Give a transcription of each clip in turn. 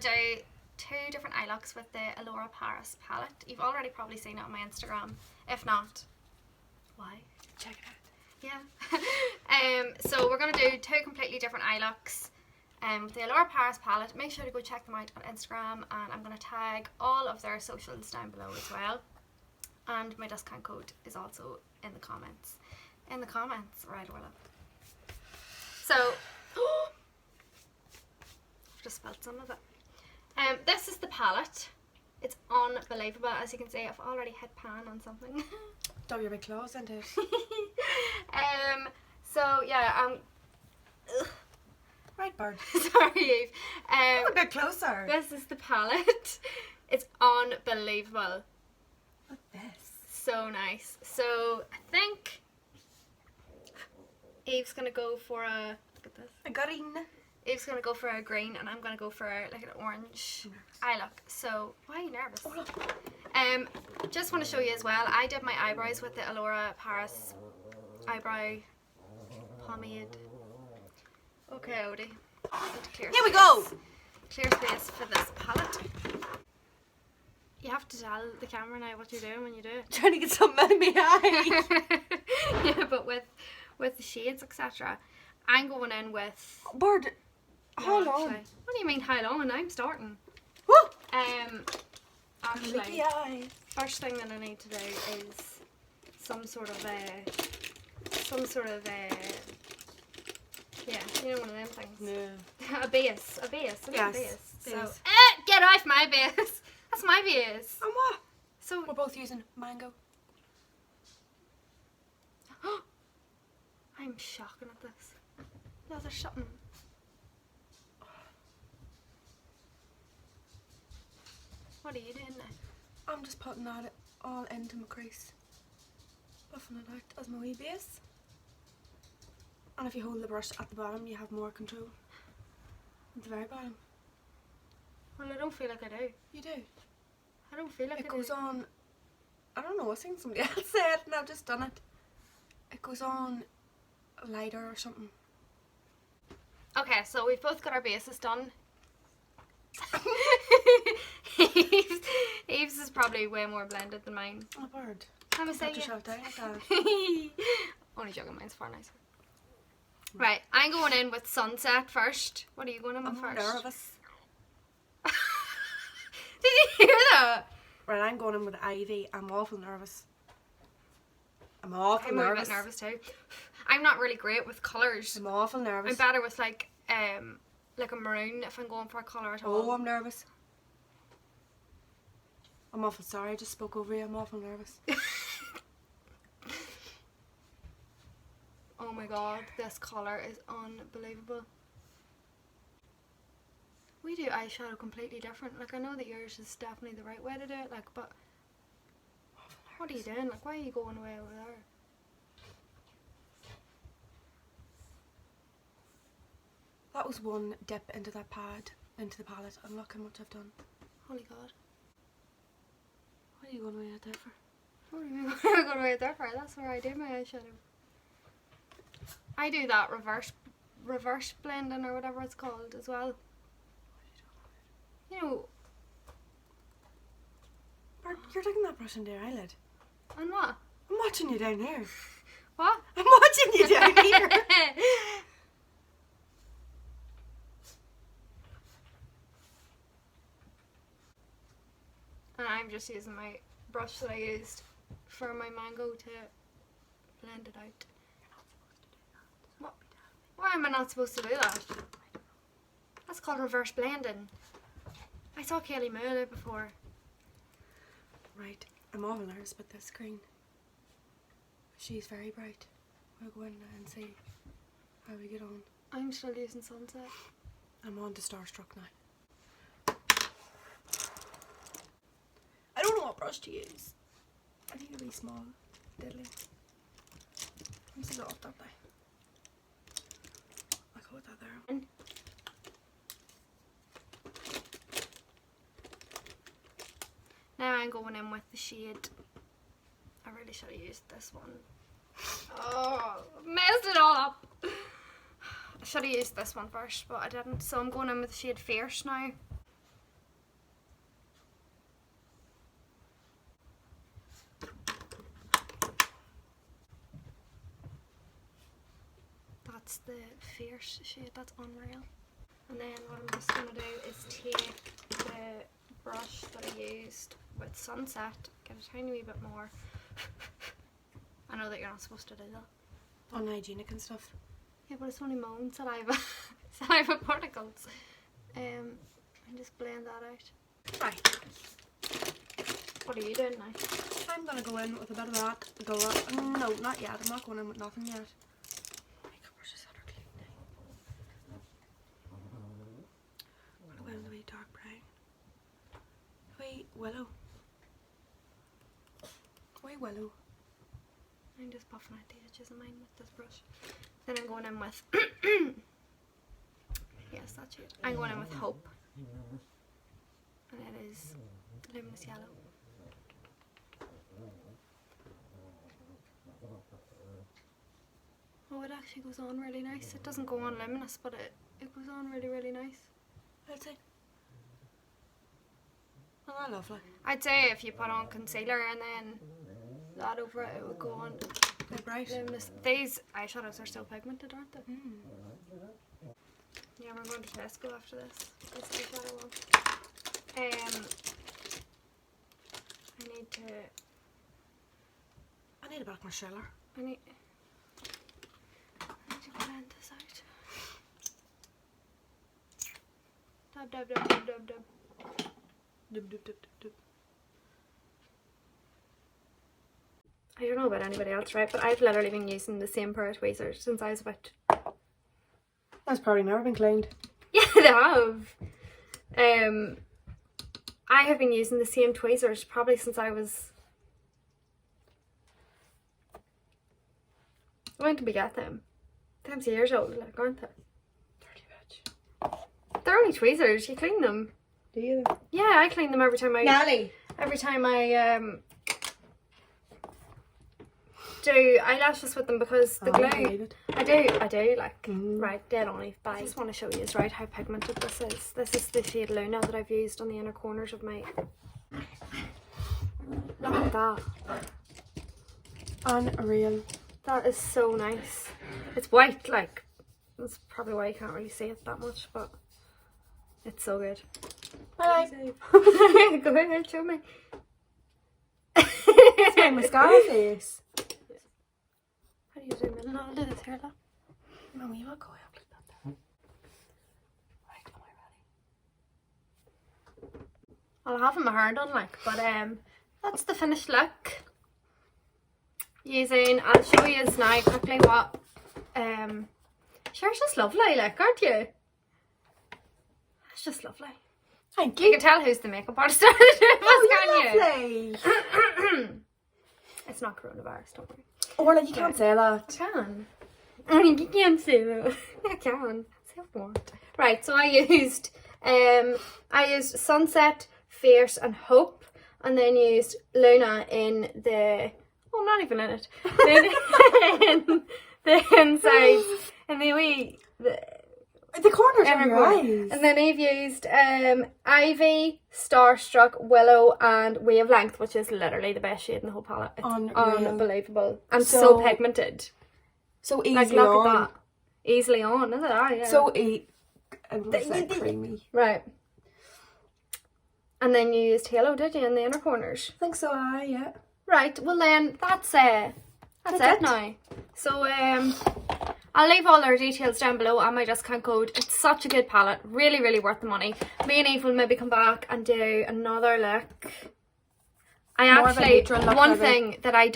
do 2 different eye looks with the Ellora Paris palette. You've already probably seen it on my Instagram. If not, why? Check it out. Yeah. So we're going to do 2 completely different eye looks with the Ellora Paris palette. Make sure to go check them out on Instagram, and I'm going to tag all of their socials down below as well. And my discount code is also in the comments. In the comments, right, well. So, I've just spelled some of it. This is the palette. It's unbelievable. As you can see, I've already hit pan on something. Throw your big claws into it. So yeah, Right, bird. sorry, Eve. Come a bit closer. This is the palette. It's unbelievable. Look at this. So nice. So I think Eve's gonna go for a, look at this. A green. Eve's gonna go for a green, and I'm gonna go for like an orange eye look. So why are you nervous? Oh, look. Just want to show you as well. I did my eyebrows with the Ellora Paris eyebrow pomade. Okay, Odie. Here we go. Clear space for this palette. You have to tell the camera now what you're doing when you do it. Trying to get something out of my eye. Yeah, but with the shades, etc. I'm going in with. Bird. Hold No, on. actually. What do you mean how long? I'm starting. Woo. Actually, Licky eye. first thing that I need to do is some sort of yeah, you know, one of them things. Yeah. A base. I need Yes, a base. So, base. get off my base. That's my base. And what? So, We're both using mango. I'm shocking at this. No, there's something. What are you doing now? I'm just putting that all into my crease. Buffing it out as my wee base. And if you hold the brush at the bottom, you have more control. At the very bottom. Well, I don't feel like I do. You do. I don't feel like It I goes do. on, I don't know, I think somebody else said and I've just done it. It goes on lighter or something. Okay, so we've both got our bases done. Eve's is probably way more blended than mine. Oh, bird. Let me say Put yourself down like that. Only joking, mine's far nicer. Right, I'm going in with Sunset first. What are you going in with I'm first? nervous. Did you hear that? Right, I'm going in with Ivy. I'm awful nervous. I'm awful I'm nervous. a bit nervous too. I'm not really great with colours. I'm awful nervous. I'm better with like a maroon if I'm going for a colour at all. Oh, I'm nervous. I'm awful sorry, I just spoke over you. I'm awful nervous. Oh my god, this colour is unbelievable. We do eyeshadow completely different. Like, I know that yours is definitely the right way to do it, like, but what are you doing? Like, why are you going away over there? That was one dip into that pad, into the palette, and look how much I've done. Holy god. What are you going away at there for? What do you mean? Where am I going away there for? That's where I do my eyeshadow. I do that reverse blending or whatever it's called as well. You know, Bart, you're taking that brush into your eyelid. and what? I'm watching you down here. What? I'm watching you down here. And I'm just using my brush that I used for my mango to blend it out. What? Why am I not supposed to do that? That's called reverse blending. I saw Kaylee Moore there before. Right, I'm awful nervous with this screen. She's very bright. We'll go in and see how we get on. I'm still using Sunset. I'm on to Starstruck now. I don't know what brush to use. I need a wee small diddly. This is off that way. I'll go with that there. Now I'm going in with the shade. I really should have used this one. Oh, messed it all up. I should have used this one first, but I didn't. So I'm going in with the shade Fierce now. That's the Fierce shade. That's unreal. And then what I'm just going to do is take the brush that I used with Sunset, get a tiny wee bit more. I know that you're not supposed to do that. Unhygienic and stuff. Yeah, but it's only my own saliva. Saliva particles. And just blend that out. Right. What are you doing now? I'm gonna go in with a bit of that. No, not yet. I'm not going in with nothing yet. Makeup brushes that are clean now. I'm gonna go in the wee dark brown. Wee willow. Wee willow. I'm just buffing out the edges of mine with this brush. Then I'm going in with yes, that's it. I'm going in with Hope. And it is luminous yellow. Oh, it actually goes on really nice. It doesn't go on luminous, but it goes on really, really nice. Let's see. Oh, that's lovely. I'd say if you put on concealer and then that over it, it would go on They're bright. luminous. These eyeshadows are so pigmented, aren't they? Mm. Yeah, we're going to Tesco after this. This eyeshadow one. I I need a bit of concealer. I need to blend this out. Dab, dab, dab, dab, dab, dab. Dub, dub, dub, dub, dub. I don't know about anybody else, right? But I've literally been using the same pair of tweezers since I was about... That's probably never been cleaned. Yeah, they have. I have been using the same tweezers probably since I was... When did we get them? Times years old, like, aren't they? Dirty bitch. They're only tweezers. You clean them. Do you? Yeah, I clean them every time I... Nally. Every time I do eyelashes with them because the glue. I do like right dead on it. But I just want to show you right how pigmented this is. This is the shade Luna that I've used on the inner corners of my. Look at that. Unreal. That is so nice. It's white, like that's probably why you can't really see it that much, but it's so good. Bye. Go ahead, show me. It's my mascara face. How do you zoom in? No, I'll do this here, look. No, you will go out like that there. Right, am I ready? I'll have my hair done, like, but that's the finished look. I'll show you now quickly what sure, it's just lovely, like, aren't you? It's just lovely. Thank You you. can tell who's the makeup artist. Can you? Lovely. It's not coronavirus, don't worry. Or like you can't say that. I can. You can't say that. I can. Say what I want. Right, so I used Sunset, Fierce and Hope, and then used Luna in the not even in it. in the insides and The corners of your eyes. And then I've used Ivy, Starstruck, Willow and Wavelength, which is literally the best shade in the whole palette. It's unbelievable. And so pigmented. So easy like, look on. at that. Easily on, is it? Yeah. So creamy. Right. And then you used Halo, did you, in the inner corners? I think so, yeah. Right, well then, that's it now. So, I'll leave all their details down below and my discount code. It's such a good palette. Really, really worth the money. Me and Eve will maybe come back and do another look. One thing that I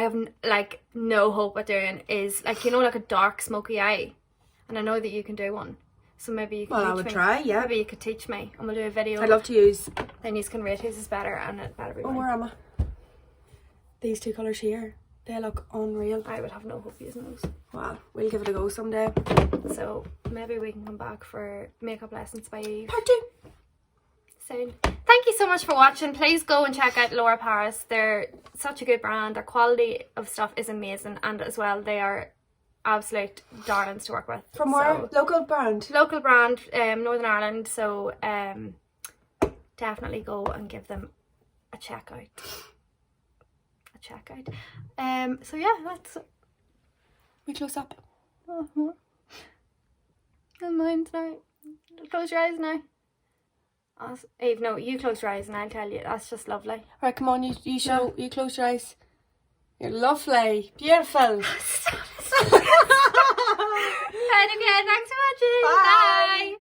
have like no hope of doing is like, you know, like a dark smoky eye. And I know that you can do one. So maybe you can teach me. I would try, yeah. Maybe you could teach me and we'll do a video. I'd love to use. Then you can rate whose is better and it better be mine. Where am I? These two colours here. They look unreal. I would have no hope using those. Well, we'll give it a go someday. So maybe we can come back for makeup lessons by Eve Part 2. soon. Thank you so much for watching. Please go and check out Ellora Paris. They're such a good brand. Their quality of stuff is amazing, and as well they are absolute darlings to work with. From where? Local brand? Local brand, Northern Ireland. So definitely go and give them a check out. So yeah, that's We close up. Oh. And mine tonight. Close your eyes now. Eve, no, you close your eyes and I'll tell you. That's just lovely. Right, come on, you show, you close your eyes. You're lovely. Beautiful. And again, thanks for watching. Bye. Bye.